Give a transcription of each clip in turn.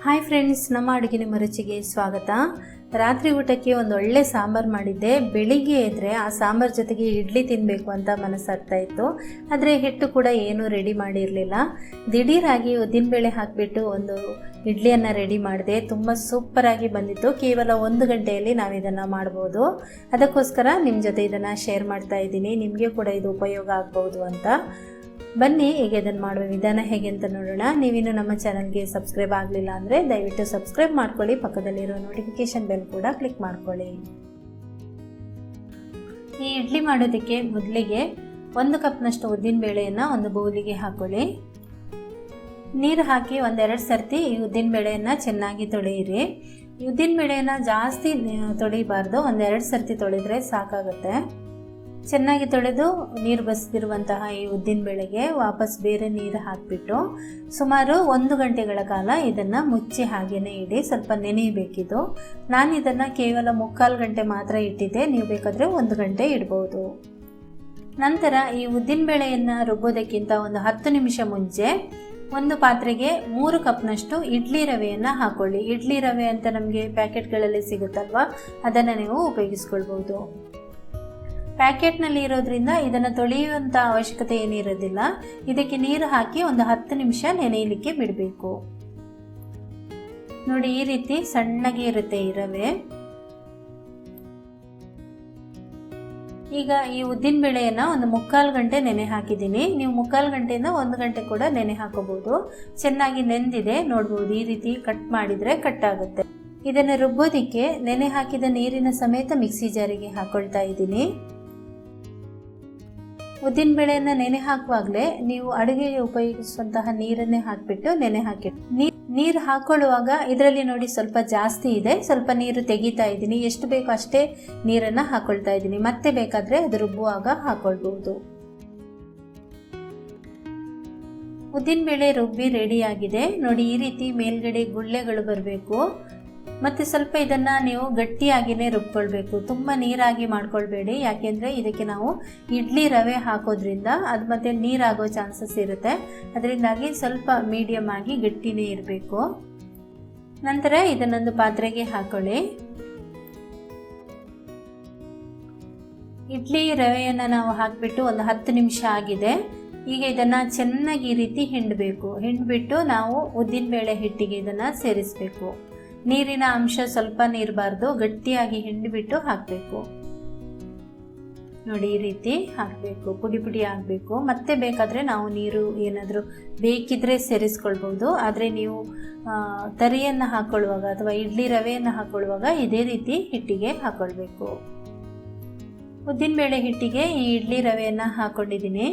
Hi friends, ನಮ್ಮ ಅಡುಗೆ ನಿಮ್ಮ ರುಚಿಗೆ ಸ್ವಾಗತ. ರಾತ್ರಿ ಊಟಕ್ಕೆ ಒಂದು ಒಳ್ಳೆ ಸಾಂಬಾರು ಮಾಡಿದ್ದೆ. ಬೆಳಿಗ್ಗೆ ಎದ್ದರೆ ಆ ಸಾಂಬಾರು ಜೊತೆಗೆ ಇಡ್ಲಿ ತಿನ್ನಬೇಕು ಅಂತ ಮನಸ್ಸಾಗ್ತಾ ಇತ್ತು. ಆದರೆ ಹಿಟ್ಟು ಕೂಡ ಏನೂ ರೆಡಿ ಮಾಡಿರಲಿಲ್ಲ. ದಿಢೀರಾಗಿ ಉದ್ದಿನಬೇಳೆ ಹಾಕಿಬಿಟ್ಟು ಒಂದು ಇಡ್ಲಿಯನ್ನು ರೆಡಿ ಮಾಡಿದೆ. ತುಂಬ ಸೂಪರಾಗಿ ಬಂದಿತ್ತು. ಕೇವಲ 1 ಗಂಟೆಯಲ್ಲಿ ನಾವು ಇದನ್ನು ಮಾಡ್ಬೋದು. ಅದಕ್ಕೋಸ್ಕರ ನಿಮ್ಮ ಜೊತೆ ಇದನ್ನು ಶೇರ್ ಮಾಡ್ತಾ ಇದ್ದೀನಿ. ನಿಮಗೆ ಕೂಡ ಇದು ಉಪಯೋಗ ಆಗ್ಬೋದು ಅಂತ. ಬನ್ನಿ ಈಗ ಇದನ್ನು ಮಾಡುವ ವಿಧಾನ ಹೇಗೆ ಅಂತ ನೋಡೋಣ. ನೀವಿನ್ನು ನಮ್ಮ ಚಾನಲ್ಗೆ ಸಬ್ಸ್ಕ್ರೈಬ್ ಆಗಲಿಲ್ಲ ಅಂದರೆ ದಯವಿಟ್ಟು ಸಬ್ಸ್ಕ್ರೈಬ್ ಮಾಡ್ಕೊಳ್ಳಿ. ಪಕ್ಕದಲ್ಲಿರೋ ನೋಟಿಫಿಕೇಷನ್ ಬೆಲ್ ಕೂಡ ಕ್ಲಿಕ್ ಮಾಡ್ಕೊಳ್ಳಿ. ಈ ಇಡ್ಲಿ ಮಾಡೋದಕ್ಕೆ ಮೊದಲಿಗೆ 1 ಕಪ್ನಷ್ಟು ಉದ್ದಿನಬೇಳೆಯನ್ನು ಒಂದು ಬೌಲಿಗೆ ಹಾಕೊಳ್ಳಿ. ನೀರು ಹಾಕಿ 1-2 ಸರ್ತಿ ಈ ಉದ್ದಿನಬೇಳೆಯನ್ನು ಚೆನ್ನಾಗಿ ತೊಳೆಯಿರಿ. ಈ ಉದ್ದಿನಬೇಳೆಯನ್ನು ಜಾಸ್ತಿ ತೊಳಿಬಾರ್ದು, 1-2 ಸರ್ತಿ ತೊಳೆದ್ರೆ ಸಾಕಾಗುತ್ತೆ. ಚೆನ್ನಾಗಿ ತೊಳೆದು ನೀರು ಬಸಿದಿರುವಂತಹ ಈ ಉದ್ದಿನಬೇಳೆಗೆ ವಾಪಸ್ ಬೇರೆ ನೀರು ಹಾಕಿಬಿಟ್ಟು ಸುಮಾರು 1 ಗಂಟೆಗಳ ಕಾಲ ಇದನ್ನು ಮುಚ್ಚಿ ಹಾಗೇನೆ ಇಡಿ. ಸ್ವಲ್ಪ ನೆನೆಯಬೇಕಿದು. ನಾನು ಇದನ್ನು ಕೇವಲ 3/4 ಗಂಟೆ ಮಾತ್ರ ಇಟ್ಟಿದ್ದೆ. ನೀವು ಬೇಕಾದರೆ 1 ಗಂಟೆ ಇಡ್ಬೋದು. ನಂತರ ಈ ಉದ್ದಿನಬೇಳೆಯನ್ನು ರುಬ್ಬೋದಕ್ಕಿಂತ ಒಂದು 10 ನಿಮಿಷ ಮುಂಚೆ ಒಂದು ಪಾತ್ರೆಗೆ 3 ಕಪ್ನಷ್ಟು ಇಡ್ಲಿ ರವೆಯನ್ನು ಹಾಕೊಳ್ಳಿ. ಇಡ್ಲಿ ರವೆ ಅಂತ ನಮಗೆ ಪ್ಯಾಕೆಟ್ಗಳಲ್ಲಿ ಸಿಗುತ್ತಲ್ವ, ಅದನ್ನು ನೀವು ಉಪಯೋಗಿಸ್ಕೊಳ್ಬೋದು. ಪ್ಯಾಕೆಟ್ನಲ್ಲಿ ಇರೋದ್ರಿಂದ ಇದನ್ನು ತೊಳೆಯುವಂಥ ಅವಶ್ಯಕತೆ ಏನಿರೋದಿಲ್ಲ. ಇದಕ್ಕೆ ನೀರು ಹಾಕಿ ಒಂದು 10 ನಿಮಿಷ ನೆನೆಯಲಿಕ್ಕೆ ಬಿಡಬೇಕು. ನೋಡಿ, ಈ ರೀತಿ ಸಣ್ಣಗೆ ಇರುತ್ತೆ ಈ ರವೆ. ಈಗ ಈ ಉದ್ದಿನಬೇಳೆಯನ್ನು ಒಂದು 3/4 ಗಂಟೆ ನೆನೆ ಹಾಕಿದ್ದೀನಿ. ನೀವು 3/4 ಗಂಟೆಯಿಂದ 1 ಗಂಟೆ ಕೂಡ ನೆನೆ ಹಾಕೋಬಹುದು. ಚೆನ್ನಾಗಿ ನೆಂದಿದೆ ನೋಡ್ಬೋದು. ಈ ರೀತಿ ಕಟ್ ಮಾಡಿದರೆ ಕಟ್ ಆಗುತ್ತೆ. ಇದನ್ನು ರುಬ್ಬೋದಿಕ್ಕೆ ನೆನೆ ಹಾಕಿದ ನೀರಿನ ಸಮೇತ ಮಿಕ್ಸಿ ಜಾರಿಗೆ ಹಾಕೊಳ್ತಾ ಇದ್ದೀನಿ. ಉದ್ದಿನಬೇಳೆಯನ್ನು ನೆನೆ ಹಾಕುವಾಗಲೇ ನೀವು ಅಡುಗೆಗೆ ಉಪಯೋಗಿಸುವಂತಹ ನೀರನ್ನೇ ಹಾಕಿಬಿಟ್ಟು ನೆನೆ ಹಾಕಿ. ನೀರು ಹಾಕೊಳ್ಳುವಾಗ ಇದರಲ್ಲಿ ನೋಡಿ ಸ್ವಲ್ಪ ಜಾಸ್ತಿ ಇದೆ, ಸ್ವಲ್ಪ ನೀರು ತೆಗಿತಾ ಇದ್ದೀನಿ. ಎಷ್ಟು ಬೇಕೋ ಅಷ್ಟೇ ನೀರನ್ನು ಹಾಕೊಳ್ತಾ ಇದ್ದೀನಿ. ಮತ್ತೆ ಬೇಕಾದರೆ ಅದು ರುಬ್ಬುವಾಗ ಹಾಕೊಳ್ಬಹುದು. ಉದ್ದಿನಬೇಳೆ ರುಬ್ಬಿ ರೆಡಿಯಾಗಿದೆ ನೋಡಿ. ಈ ರೀತಿ ಮೇಲ್ಗಡೆ ಗುಳ್ಳೆಗಳು ಬರಬೇಕು. ಮತ್ತು ಸ್ವಲ್ಪ ಇದನ್ನು ನೀವು ಗಟ್ಟಿಯಾಗಿಯೇ ರುಬ್ಕೊಳ್ಬೇಕು. ತುಂಬ ನೀರಾಗಿ ಮಾಡ್ಕೊಳ್ಬೇಡಿ, ಯಾಕೆಂದರೆ ಇದಕ್ಕೆ ನಾವು ಇಡ್ಲಿ ರವೆ ಹಾಕೋದ್ರಿಂದ ಅದು ಮತ್ತೆ ನೀರಾಗೋ ಚಾನ್ಸಸ್ ಇರುತ್ತೆ. ಅದರಿಂದಾಗಿ ಸ್ವಲ್ಪ ಮೀಡಿಯಮ್ ಆಗಿ ಗಟ್ಟಿನೇ ಇರಬೇಕು. ನಂತರ ಇದನ್ನೊಂದು ಪಾತ್ರೆಗೆ ಹಾಕೊಳ್ಳಿ. ಇಡ್ಲಿ ರವೆಯನ್ನು ನಾವು ಹಾಕಿಬಿಟ್ಟು ಒಂದು 10 ನಿಮಿಷ ಆಗಿದೆ. ಈಗ ಇದನ್ನು ಚೆನ್ನಾಗಿ ಈ ರೀತಿ ಹಿಂಡಬೇಕು. ಹಿಂಡ್ಬಿಟ್ಟು ನಾವು ಉದ್ದಿನಬೇಳೆ ಹಿಟ್ಟಿಗೆ ಇದನ್ನು ಸೇರಿಸಬೇಕು. ನೀರಿನ ಅಂಶ ಸ್ವಲ್ಪ ಇರಬಾರ್ದು, ಗಟ್ಟಿಯಾಗಿ ಹಿಂಡಿಬಿಟ್ಟು ಹಾಕಬೇಕು. ನೋಡಿ, ಈ ರೀತಿ ಹಾಕಬೇಕು. ಪುಡಿ ಪುಡಿ ಆಗಬೇಕು. ಮತ್ತೆ ಬೇಕಾದರೆ ನಾವು ನೀರು ಏನಾದರೂ ಬೇಕಿದ್ರೆ ಸೇರಿಸ್ಕೊಳ್ಬೋದು. ಆದರೆ ನೀವು ತರಿಯನ್ನು ಹಾಕೊಳ್ಳುವಾಗ ಅಥವಾ ಇಡ್ಲಿ ರವೆಯನ್ನು ಹಾಕೊಳ್ಳುವಾಗ ಇದೇ ರೀತಿ ಹಿಟ್ಟಿಗೆ ಹಾಕೊಳ್ಬೇಕು. ಉದ್ದಿನಬೇಳೆ ಹಿಟ್ಟಿಗೆ ಈ ಇಡ್ಲಿ ರವೆಯನ್ನು ಹಾಕೊಂಡಿದ್ದೀನಿ.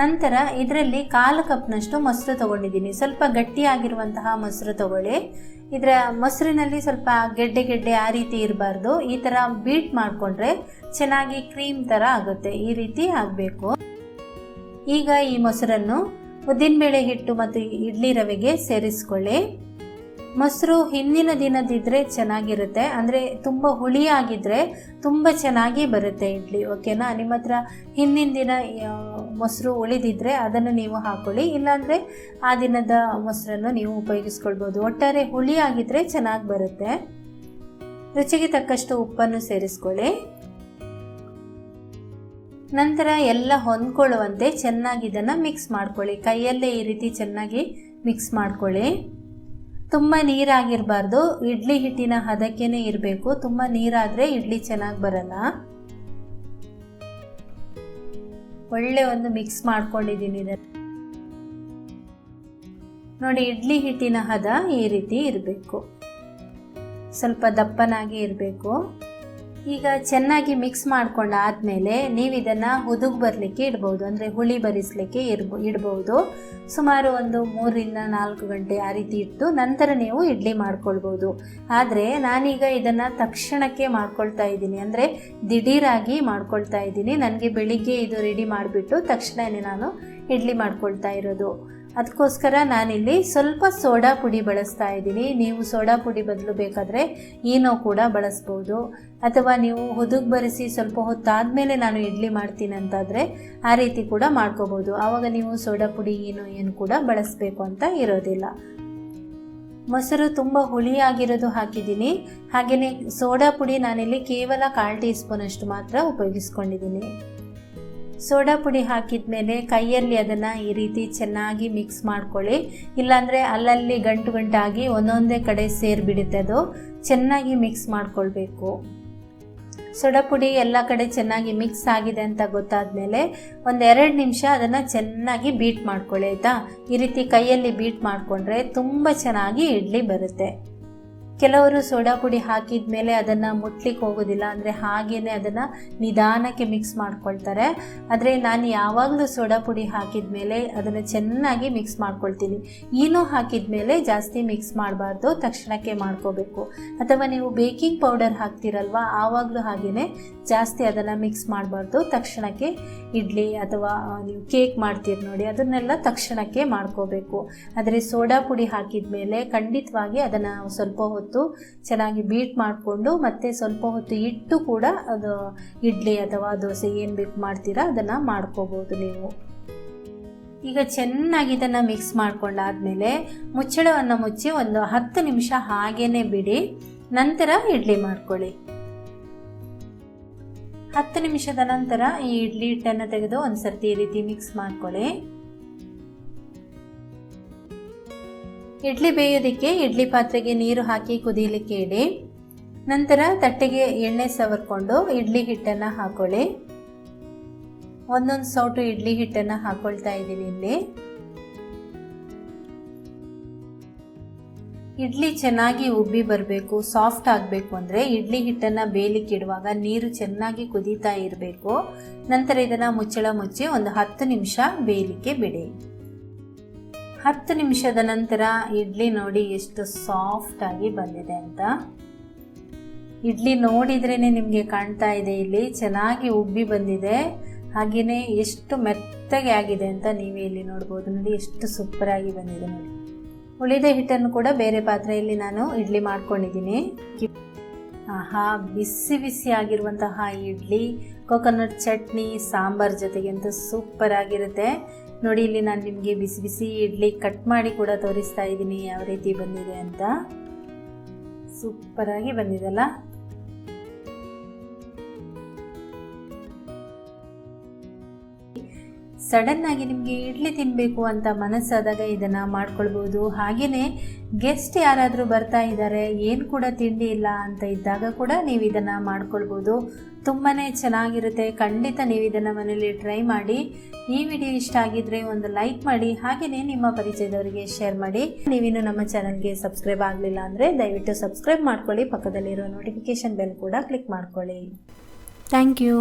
ನಂತರ ಇದರಲ್ಲಿ 1/4 ಕಪ್ನಷ್ಟು ಮೊಸರು ತೊಗೊಂಡಿದ್ದೀನಿ. ಸ್ವಲ್ಪ ಗಟ್ಟಿಯಾಗಿರುವಂತಹ ಮೊಸರು ತೊಗೊಳ್ಳಿ. ಇದರ ಮೊಸರಿನಲ್ಲಿ ಸ್ವಲ್ಪ ಗೆಡ್ಡೆ ಆ ರೀತಿ ಇರಬಾರ್ದು. ಈ ಥರ ಬೀಟ್ ಮಾಡಿಕೊಂಡ್ರೆ ಚೆನ್ನಾಗಿ ಕ್ರೀಮ್ ಥರ ಆಗುತ್ತೆ. ಈ ರೀತಿ ಆಗಬೇಕು. ಈಗ ಈ ಮೊಸರನ್ನು ಉದ್ದಿನಬೇಳೆ ಹಿಟ್ಟು ಮತ್ತು ಇಡ್ಲಿ ರವೆಗೆ ಸೇರಿಸ್ಕೊಳ್ಳಿ. ಮೊಸರು ಹಿಂದಿನ ದಿನದಿದ್ದರೆ ಚೆನ್ನಾಗಿರುತ್ತೆ. ಅಂದರೆ ತುಂಬ ಹುಳಿಯಾಗಿದ್ದರೆ ತುಂಬ ಚೆನ್ನಾಗಿ ಬರುತ್ತೆ ಇಡ್ಲಿ. ಓಕೆನಾ? ನಿಮ್ಮ ಹತ್ರ ಹಿಂದಿನ ದಿನ ಮೊಸರು ಉಳಿದಿದ್ದರೆ ಅದನ್ನು ನೀವು ಹಾಕೊಳ್ಳಿ. ಇಲ್ಲಾಂದರೆ ಆ ದಿನದ ಮೊಸರನ್ನು ನೀವು ಉಪಯೋಗಿಸ್ಕೊಳ್ಬೋದು. ಒಟ್ಟಾರೆ ಹುಳಿಯಾಗಿದ್ದರೆ ಚೆನ್ನಾಗಿ ಬರುತ್ತೆ. ರುಚಿಗೆ ತಕ್ಕಷ್ಟು ಉಪ್ಪನ್ನು ಸೇರಿಸ್ಕೊಳ್ಳಿ. ನಂತರ ಎಲ್ಲ ಹೊಂದ್ಕೊಳ್ಳುವಂತೆ ಚೆನ್ನಾಗಿ ಇದನ್ನು ಮಿಕ್ಸ್ ಮಾಡ್ಕೊಳ್ಳಿ. ಕೈಯಲ್ಲೇ ಈ ರೀತಿ ಚೆನ್ನಾಗಿ ಮಿಕ್ಸ್ ಮಾಡ್ಕೊಳ್ಳಿ. ತುಂಬ ನೀರಾಗಿರಬಾರ್ದು. ಇಡ್ಲಿ ಹಿಟ್ಟಿನ ಹದಕ್ಕೇನೆ ಇರಬೇಕು. ತುಂಬ ನೀರಾದರೆ ಇಡ್ಲಿ ಚೆನ್ನಾಗಿ ಬರಲ್ಲ. ಒಳ್ಳೆ ಒಂದು ಮಿಕ್ಸ್ ಮಾಡ್ಕೊಂಡಿದ್ದೀನಿ ಇದನ್ನು ನೋಡಿ. ಇಡ್ಲಿ ಹಿಟ್ಟಿನ ಹದ ಈ ರೀತಿ ಇರಬೇಕು. ಸ್ವಲ್ಪ ದಪ್ಪನಾಗಿ ಇರಬೇಕು. ಈಗ ಚೆನ್ನಾಗಿ ಮಿಕ್ಸ್ ಮಾಡ್ಕೊಂಡಾದ್ಮೇಲೆ ನೀವು ಇದನ್ನು ಹುದುಗ್ ಬರಲಿಕ್ಕೆ ಇಡ್ಬೋದು. ಅಂದರೆ ಹುಳಿ ಬರಿಸಲಿಕ್ಕೆ ಇಡ್ಬೋದು. ಸುಮಾರು ಒಂದು 3-4 ಗಂಟೆ ಆ ರೀತಿ ಇಟ್ಟು ನಂತರ ನೀವು ಇಡ್ಲಿ ಮಾಡ್ಕೊಳ್ಬೋದು. ಆದರೆ ನಾನೀಗ ಇದನ್ನು ತಕ್ಷಣಕ್ಕೆ ಮಾಡ್ಕೊಳ್ತಾ ಇದ್ದೀನಿ. ಅಂದರೆ ದಿಢೀರಾಗಿ ಮಾಡ್ಕೊಳ್ತಾ ಇದ್ದೀನಿ. ನನಗೆ ಬೆಳಿಗ್ಗೆ ಇದು ರೆಡಿ ಮಾಡಿಬಿಟ್ಟು ತಕ್ಷಣವೇ ನಾನು ಇಡ್ಲಿ ಮಾಡ್ಕೊಳ್ತಾ ಇರೋದು. ಅದಕ್ಕೋಸ್ಕರ ನಾನಿಲ್ಲಿ ಸ್ವಲ್ಪ ಸೋಡಾ ಪುಡಿ ಬಳಸ್ತಾ ಇದ್ದೀನಿ. ನೀವು ಸೋಡಾ ಪುಡಿ ಬದಲು ಬೇಕಾದರೆ ಏನೋ ಕೂಡ ಬಳಸ್ಬೋದು, ಅಥವಾ ನೀವು ಹುದುಗ್ ಬರೆಸಿ ಸ್ವಲ್ಪ ಹೊತ್ತಾದಮೇಲೆ ನಾನು ಇಡ್ಲಿ ಮಾಡ್ತೀನಿ ಅಂತಾದರೆ ಆ ರೀತಿ ಕೂಡ ಮಾಡ್ಕೋಬೋದು. ಆವಾಗ ನೀವು ಸೋಡಾ ಪುಡಿ ಏನು ಕೂಡ ಬಳಸಬೇಕು ಅಂತ ಇರೋದಿಲ್ಲ. ಮೊಸರು ತುಂಬ ಹುಳಿಯಾಗಿರೋದು ಹಾಕಿದ್ದೀನಿ. ಹಾಗೆಯೇ ಸೋಡಾ ಪುಡಿ ನಾನಿಲ್ಲಿ ಕೇವಲ 1/4 ಟೀ ಸ್ಪೂನ್ ಅಷ್ಟು ಮಾತ್ರ ಉಪಯೋಗಿಸ್ಕೊಂಡಿದ್ದೀನಿ. ಸೋಡಾ ಪುಡಿ ಹಾಕಿದ ಮೇಲೆ ಕೈಯಲ್ಲಿ ಅದನ್ನು ಈ ರೀತಿ ಚೆನ್ನಾಗಿ ಮಿಕ್ಸ್ ಮಾಡ್ಕೊಳ್ಳಿ. ಇಲ್ಲಾಂದರೆ ಅಲ್ಲಲ್ಲಿ ಗಂಟಾಗಿ ಒಂದೊಂದೇ ಕಡೆ ಸೇರಿಬಿಡುತ್ತೆ. ಅದು ಚೆನ್ನಾಗಿ ಮಿಕ್ಸ್ ಮಾಡ್ಕೊಳ್ಬೇಕು. ಸೋಡಾ ಪುಡಿ ಎಲ್ಲ ಕಡೆ ಚೆನ್ನಾಗಿ ಮಿಕ್ಸ್ ಆಗಿದೆ ಅಂತ ಗೊತ್ತಾದ ಮೇಲೆ 1-2 ನಿಮಿಷ ಅದನ್ನು ಚೆನ್ನಾಗಿ ಬೀಟ್ ಮಾಡ್ಕೊಳ್ಳಿ ಆಯಿತಾ. ಈ ರೀತಿ ಕೈಯಲ್ಲಿ ಬೀಟ್ ಮಾಡಿಕೊಂಡ್ರೆ ತುಂಬ ಚೆನ್ನಾಗಿ ಇಡ್ಲಿ ಬರುತ್ತೆ. ಕೆಲವರು ಸೋಡಾ ಪುಡಿ ಹಾಕಿದ ಮೇಲೆ ಅದನ್ನು ಮುಟ್ಲಿಕ್ಕೆ ಹೋಗೋದಿಲ್ಲ, ಅಂದರೆ ಹಾಗೇ ಅದನ್ನು ನಿಧಾನಕ್ಕೆ ಮಿಕ್ಸ್ ಮಾಡ್ಕೊಳ್ತಾರೆ. ಆದರೆ ನಾನು ಯಾವಾಗಲೂ ಸೋಡಾ ಪುಡಿ ಹಾಕಿದ ಮೇಲೆ ಅದನ್ನು ಚೆನ್ನಾಗಿ ಮಿಕ್ಸ್ ಮಾಡ್ಕೊಳ್ತೀನಿ. ಏನೋ ಹಾಕಿದ ಮೇಲೆ ಜಾಸ್ತಿ ಮಿಕ್ಸ್ ಮಾಡಬಾರ್ದು, ತಕ್ಷಣಕ್ಕೆ ಮಾಡ್ಕೋಬೇಕು. ಅಥವಾ ನೀವು ಬೇಕಿಂಗ್ ಪೌಡರ್ ಹಾಕ್ತಿರಲ್ವ, ಆವಾಗಲೂ ಹಾಗೆಯೇ ಜಾಸ್ತಿ ಅದನ್ನು ಮಿಕ್ಸ್ ಮಾಡಬಾರ್ದು. ತಕ್ಷಣಕ್ಕೆ ಇಡ್ಲಿ ಅಥವಾ ನೀವು ಕೇಕ್ ಮಾಡ್ತೀರಿ ನೋಡಿ, ಅದನ್ನೆಲ್ಲ ತಕ್ಷಣಕ್ಕೆ ಮಾಡ್ಕೋಬೇಕು. ಆದರೆ ಸೋಡಾ ಪುಡಿ ಹಾಕಿದ ಮೇಲೆ ಖಂಡಿತವಾಗಿ ಅದನ್ನು ಸ್ವಲ್ಪ ಹೊತ್ತು ಚೆನ್ನಾಗಿ ಬೀಟ್ ಮಾಡಿಕೊಂಡು ಮತ್ತೆ ಸ್ವಲ್ಪ ಹೊತ್ತು ಇಟ್ಟು ಕೂಡ ಅದು ಇಡ್ಲಿ ಅಥವಾ ದೋಸೆ ಏನು ಬೇಕು ಮಾಡ್ತೀರಾ ಅದನ್ನು ಮಾಡ್ಕೋಬೋದು ನೀವು. ಈಗ ಚೆನ್ನಾಗಿ ಇದನ್ನು ಮಿಕ್ಸ್ ಮಾಡ್ಕೊಂಡಾದ್ಮೇಲೆ ಮುಚ್ಚಳವನ್ನು ಮುಚ್ಚಿ 10 ನಿಮಿಷ ಹಾಗೇನೆ ಬಿಡಿ. ನಂತರ ಇಡ್ಲಿ ಮಾಡ್ಕೊಳ್ಳಿ. 10 ನಿಮಿಷದ ನಂತರ ಈ ಇಡ್ಲಿ ಹಿಟ್ಟನ್ನು ತೆಗೆದು ಒಂದು ಸರ್ತಿ ಈ ರೀತಿ ಮಿಕ್ಸ್ ಮಾಡ್ಕೊಳ್ಳಿ. ಇಡ್ಲಿ ಬೇಯೋದಕ್ಕೆ ಇಡ್ಲಿ ಪಾತ್ರೆಗೆ ನೀರು ಹಾಕಿ ಕುದೀಲಿಕ್ಕೆ ಇಡಿ. ನಂತರ ತಟ್ಟೆಗೆ ಎಣ್ಣೆ ಸವರ್ಕೊಂಡು ಇಡ್ಲಿ ಹಿಟ್ಟನ್ನು ಹಾಕೊಳ್ಳಿ. ಒಂದೊಂದು ಸೌಟು ಇಡ್ಲಿ ಹಿಟ್ಟನ್ನು ಹಾಕೊಳ್ತಾ ಇದ್ದೀನಿ ಇಲ್ಲಿ. ಇಡ್ಲಿ ಚೆನ್ನಾಗಿ ಉಬ್ಬಿ ಬರಬೇಕು, ಸಾಫ್ಟ್ ಆಗಬೇಕು ಅಂದರೆ ಇಡ್ಲಿ ಹಿಟ್ಟನ್ನು ಬೇಯಲಿಕ್ಕೆ ಇಡುವಾಗ ನೀರು ಚೆನ್ನಾಗಿ ಕುದೀತಾ ಇರಬೇಕು. ನಂತರ ಇದನ್ನು ಮುಚ್ಚಳ ಮುಚ್ಚಿ 10 ನಿಮಿಷ ಬೇಯಲಿಕ್ಕೆ ಬಿಡಿ. 10 ನಿಮಿಷದ ನಂತರ ಇಡ್ಲಿ ನೋಡಿ ಎಷ್ಟು ಸಾಫ್ಟ್ ಆಗಿ ಬಂದಿದೆ ಅಂತ. ಇಡ್ಲಿ ನೋಡಿದ್ರೇ ನಿಮಗೆ ಕಾಣ್ತಾ ಇದೆ, ಇಲ್ಲಿ ಚೆನ್ನಾಗಿ ಉಬ್ಬಿ ಬಂದಿದೆ. ಹಾಗೆಯೇ ಎಷ್ಟು ಮೆತ್ತಗೆ ಆಗಿದೆ ಅಂತ ನೀವೇ ಇಲ್ಲಿ ನೋಡ್ಬೋದು. ನೋಡಿ ಎಷ್ಟು ಸೂಪರ್ ಆಗಿ ಬಂದಿದೆ ನೋಡಿ. ಉಳಿದ ಹಿಟ್ಟನ್ನು ಕೂಡ ಬೇರೆ ಪಾತ್ರೆಯಲ್ಲಿ ನಾನು ಇಡ್ಲಿ ಮಾಡ್ಕೊಂಡಿದ್ದೀನಿ. ಆಹಾ, ಬಿಸಿ ಬಿಸಿ ಆಗಿರುವಂತಹ ಇಡ್ಲಿ ಕೊಕೊನಟ್ ಚಟ್ನಿ ಸಾಂಬಾರ್ ಜೊತೆಗಂತೂ ಸೂಪರ್ ಆಗಿರುತ್ತೆ. ನೋಡಿ, ಇಲ್ಲಿ ನಾನು ನಿಮಗೆ ಬಿಸಿ ಬಿಸಿ ಇಡ್ಲಿ ಕಟ್ ಮಾಡಿ ಕೂಡ ತೋರಿಸ್ತಾ ಇದ್ದೀನಿ ಯಾವ ರೀತಿ ಬಂದಿದೆ ಅಂತ. ಸೂಪರ್ ಆಗಿ ಬಂದಿದೆಲ್ಲ. ಸಡನ್ ಆಗಿ ನಿಮಗೆ ಇಡ್ಲಿ ತಿನ್ನಬೇಕು ಅಂತ ಮನಸ್ಸಾದಾಗ ಇದನ್ನು ಮಾಡ್ಕೊಳ್ಬೋದು. ಹಾಗೆಯೇ ಗೆಸ್ಟ್ ಯಾರಾದರೂ ಬರ್ತಾ ಇದ್ದಾರೆ, ಏನು ಕೂಡ ತಿಂಡಿ ಇಲ್ಲ ಅಂತ ಇದ್ದಾಗ ಕೂಡ ನೀವು ಇದನ್ನು ಮಾಡ್ಕೊಳ್ಬೋದು. ತುಂಬಾ ಚೆನ್ನಾಗಿರುತ್ತೆ. ಖಂಡಿತ ನೀವು ಇದನ್ನು ಮನೇಲಿ ಟ್ರೈ ಮಾಡಿ. ಈ ವಿಡಿಯೋ ಇಷ್ಟ ಆಗಿದ್ರೆ ಒಂದು ಲೈಕ್ ಮಾಡಿ, ಹಾಗೆಯೇ ನಿಮ್ಮ ಪರಿಚಯದವರಿಗೆ ಶೇರ್ ಮಾಡಿ. ನೀವಿನ್ನು ನಮ್ಮ ಚಾನಲ್ಗೆ ಸಬ್ಸ್ಕ್ರೈಬ್ ಆಗಲಿಲ್ಲ ಅಂದರೆ ದಯವಿಟ್ಟು ಸಬ್ಸ್ಕ್ರೈಬ್ ಮಾಡ್ಕೊಳ್ಳಿ. ಪಕ್ಕದಲ್ಲಿರೋ ನೋಟಿಫಿಕೇಷನ್ ಬೆಲ್ ಕೂಡ ಕ್ಲಿಕ್ ಮಾಡ್ಕೊಳ್ಳಿ. Thank you.